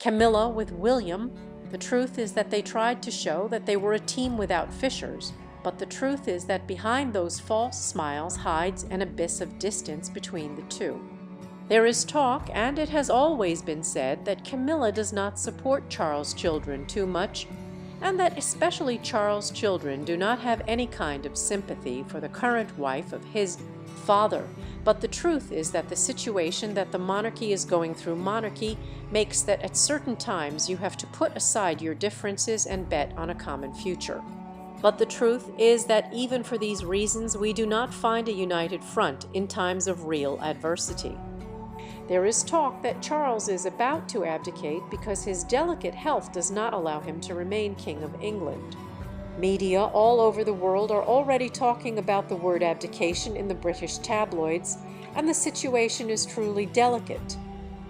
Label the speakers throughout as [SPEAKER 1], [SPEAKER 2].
[SPEAKER 1] Camilla with William, the truth is that they tried to show that they were a team without fissures, but the truth is that behind those false smiles hides an abyss of distance between the two. There is talk, and it has always been said, that Camilla does not support Charles' children too much, and that especially Charles' children do not have any kind of sympathy for the current wife of his father. But the truth is that the situation that the monarchy is going through makes that at certain times you have to put aside your differences and bet on a common future. But the truth is that even for these reasons we do not find a united front in times of real adversity. There is talk that Charles is about to abdicate because his delicate health does not allow him to remain King of England. Media all over the world are already talking about the word abdication in the British tabloids, and the situation is truly delicate.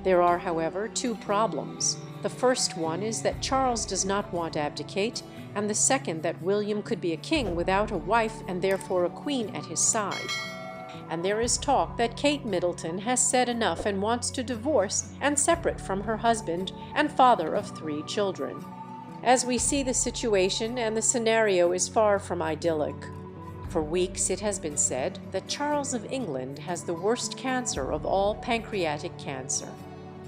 [SPEAKER 1] There are, however, two problems. The first one is that Charles does not want to abdicate, and the second that William could be a king without a wife and therefore a queen at his side. And there is talk that Kate Middleton has said enough and wants to divorce and separate from her husband and father of 3 children. As we see the situation, and the scenario is far from idyllic. For weeks it has been said that Charles of England has the worst cancer of all pancreatic cancer.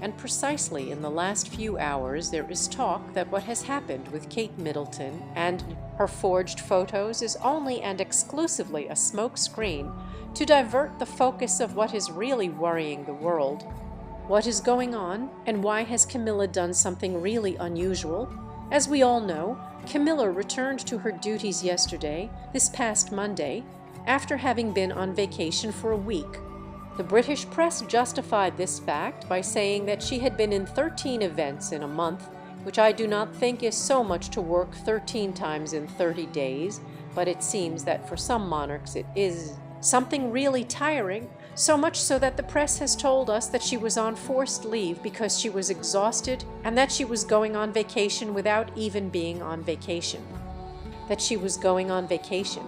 [SPEAKER 1] And precisely in the last few hours there is talk that what has happened with Kate Middleton and her forged photos is only and exclusively a smokescreen to divert the focus of what is really worrying the world. What is going on, and why has Camilla done something really unusual? As we all know, Camilla returned to her duties yesterday, this past Monday, after having been on vacation for a week. The British press justified this fact by saying that she had been in 13 events in a month, which I do not think is so much to work 13 times in 30 days, but it seems that for some monarchs it is something really tiring, so much so that the press has told us that she was on forced leave because she was exhausted and that she was going on vacation without even being on vacation. That she was going on vacation,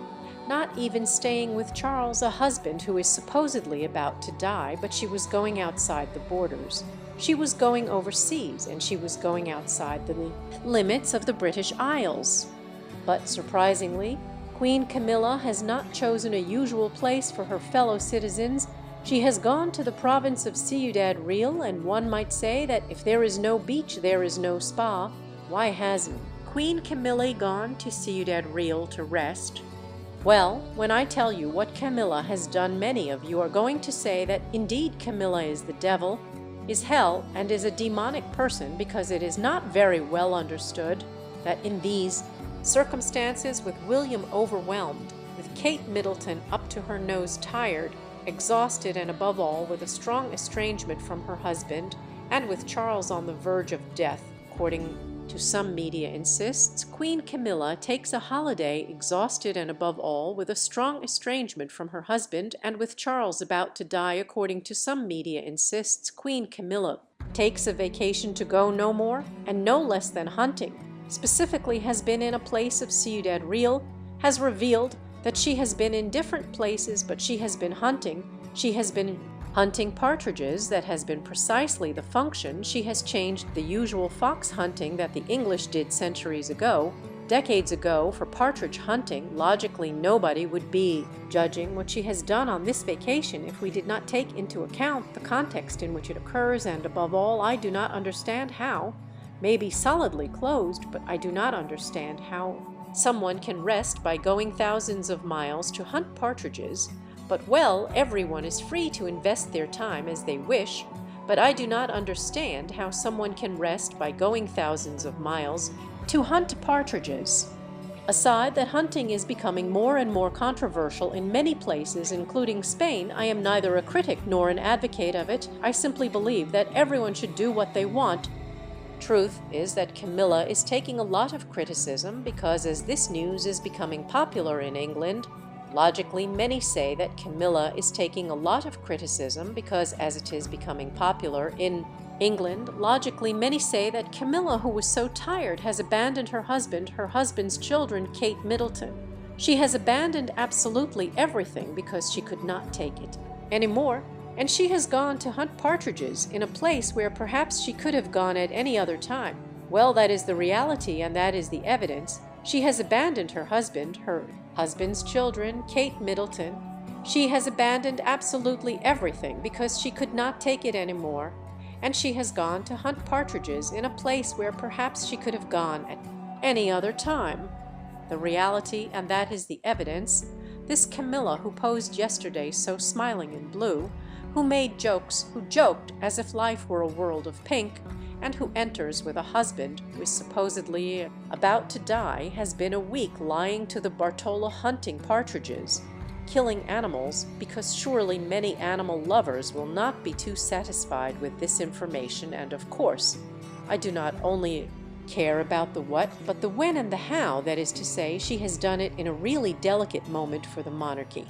[SPEAKER 1] not even staying with Charles, a husband who is supposedly about to die, but she was going outside the borders. She was going overseas, and she was going outside the limits of the British Isles. But surprisingly, Queen Camilla has not chosen a usual place for her fellow citizens. She has gone to the province of Ciudad Real, and one might say that if there is no beach, there is no spa. Why hasn't Queen Camilla gone to Ciudad Real to rest? Well, when I tell you what Camilla has done, many of you are going to say that indeed Camilla is the devil, is hell, and is a demonic person, because it is not very well understood that in these circumstances, with William overwhelmed, with Kate Middleton up to her nose tired, exhausted, and above all with a strong estrangement from her husband, and with Charles on the verge of death, according to some media insists, Queen Camilla takes a holiday, exhausted and above all with a strong estrangement from her husband, and with Charles about to die, according to some media insists, Queen Camilla takes a vacation to go no more and no less than hunting, specifically has been in a place of Ciudad Real, has revealed that she has been in different places, but she has been hunting. She has been hunting partridges. That has been precisely the function. She has changed the usual fox hunting that the English did centuries ago, decades ago, for partridge hunting. Logically, nobody would be judging what she has done on this vacation if we did not take into account the context in which it occurs, and above all, I do not understand how, maybe solidly closed, but I do not understand how someone can rest by going thousands of miles to hunt partridges. But well, everyone is free to invest their time as they wish, but I do not understand how someone can rest by going thousands of miles to hunt partridges. Aside that hunting is becoming more and more controversial in many places, including Spain, I am neither a critic nor an advocate of it. I simply believe that everyone should do what they want. Truth is that Camilla is taking a lot of criticism because as this news is becoming popular in England, logically many say that Camilla is taking a lot of criticism because as it is becoming popular in England, logically many say that Camilla, who was so tired, has abandoned her husband's children, Kate Middleton. She has abandoned absolutely everything because she could not take it anymore. and she has gone to hunt partridges in a place where perhaps she could have gone at any other time. Well, that is the reality, and that is the evidence. She has abandoned her husband's children, Kate Middleton. She has abandoned absolutely everything because she could not take it anymore, and she has gone to hunt partridges in a place where perhaps she could have gone at any other time. The reality, and that is the evidence. This Camilla who posed yesterday so smiling in blue, who made jokes, who joked as if life were a world of pink, and who enters with a husband who is supposedly about to die, has been a week lying to the Bartola hunting partridges, killing animals, because surely many animal lovers will not be too satisfied with this information. And of course, I do not only care about the what, but the when and the how. That is to say, she has done it in a really delicate moment for the monarchy.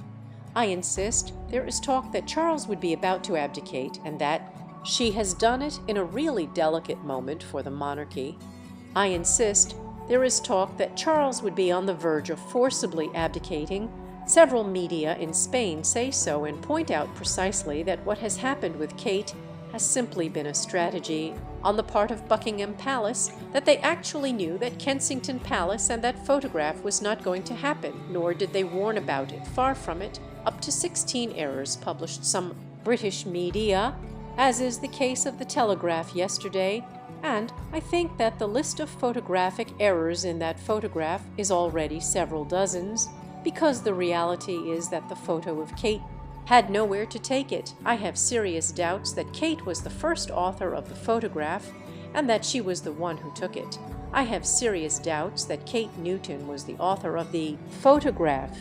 [SPEAKER 1] I insist. There is talk that Charles would be about to abdicate, and that she has done it in a really delicate moment for the monarchy. I insist. There is talk that Charles would be on the verge of forcibly abdicating. Several media in Spain say so and point out precisely that what has happened with Kate has simply been a strategy on the part of Buckingham Palace, that they actually knew that Kensington Palace and that photograph was not going to happen, nor did they warn about it. Far from it. Up to 16 errors published some British media, as is the case of the Telegraph yesterday, and I think that the list of photographic errors in that photograph is already several dozens, because the reality is that the photo of Kate had nowhere to take it. I have serious doubts that Kate was the first author of the photograph, and that she was the one who took it. I have serious doubts that Kate Newton was the author of the photograph.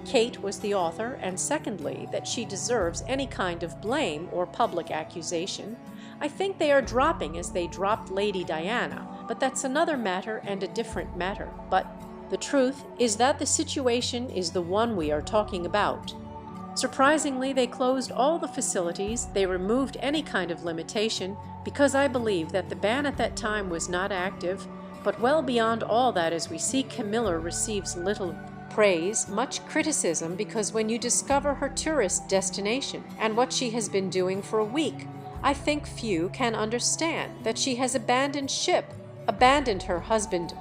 [SPEAKER 1] Kate was the author, and secondly, that she deserves any kind of blame or public accusation. I think they are dropping as they dropped Lady Diana, but that's another matter and a different matter. But the truth is that the situation is the one we are talking about. Surprisingly, they closed all the facilities, they removed any kind of limitation, because I believe that the ban at that time was not active. But well beyond all that, as we see, Camilla receives little praise, much criticism, because when you discover her tourist destination and what she has been doing for a week, I think few can understand that she has abandoned ship, abandoned her husband